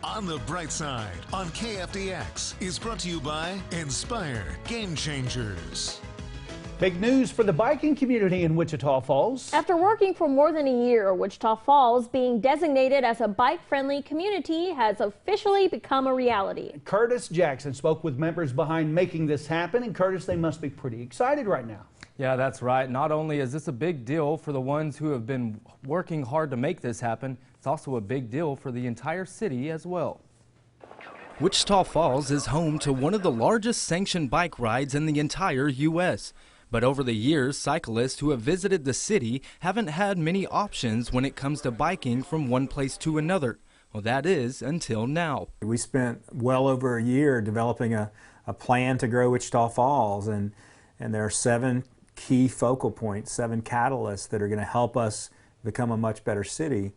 On the Bright Side on KFDX is brought to you by Inspire Game Changers. Big news for the biking community in Wichita Falls. After working for more than a year, Wichita Falls being designated as a bike-friendly community has officially become a reality. Curtis Jackson spoke with members behind making this happen, and Curtis, they must be pretty excited right now. Yeah, that's right. Not only is this a big deal for the ones who have been working hard to make this happen, it's also a big deal for the entire city as well. Wichita Falls is home to one of the largest sanctioned bike rides in the entire U.S. But over the years, cyclists who have visited the city haven't had many options when it comes to biking from one place to another. Well, that is until now. We spent well over a year developing a plan to grow Wichita Falls, and there are 7 key focal points, 7 catalysts that are going to help us become a much better city.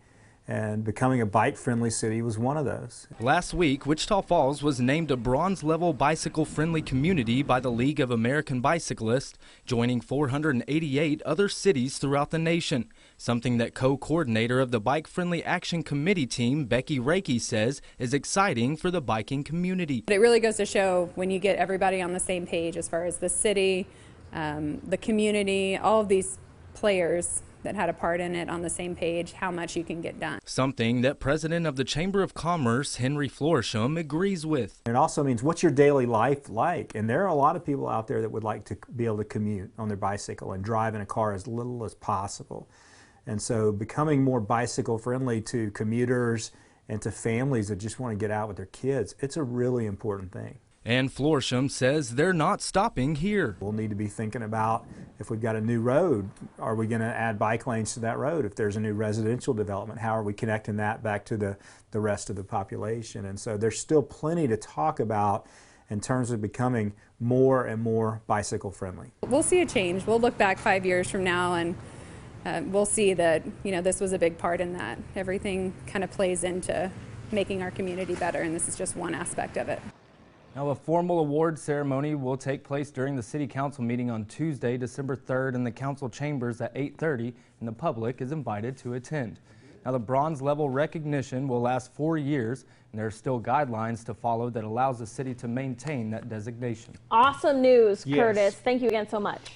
And becoming a bike-friendly city was one of those. Last week, Wichita Falls was named a bronze-level bicycle-friendly community by the League of American Bicyclists, joining 488 other cities throughout the nation, something that co-coordinator of the Bike-Friendly Action Committee team, Becky Reiki, says is exciting for the biking community. It really goes to show when you get everybody on the same page as far as the city, the community, all of these players that had a part in it on the same page, how much you can get done. Something that President of the Chamber of Commerce, Henry Florisham, agrees with. It also means, what's your daily life like? And there are a lot of people out there that would like to be able to commute on their bicycle and drive in a car as little as possible. And so becoming more bicycle friendly to commuters and to families that just want to get out with their kids, it's a really important thing. And Florisham says they're not stopping here. We'll need to be thinking about, if we've got a new road, are we going to add bike lanes to that road? If there's a new residential development, how are we connecting that back to the rest of the population? And so there's still plenty to talk about in terms of becoming more and more bicycle friendly. We'll see a change. We'll look back 5 years from now and we'll see that, this was a big part in that. Everything kind of plays into making our community better, and this is just one aspect of it. Now, a formal award ceremony will take place during the City Council meeting on Tuesday, December 3rd in the Council chambers at 8:30, and the public is invited to attend. Now, the bronze level recognition will last 4 years, and there are still guidelines to follow that allows the city to maintain that designation. Awesome news, Yes. Curtis. Thank you again so much.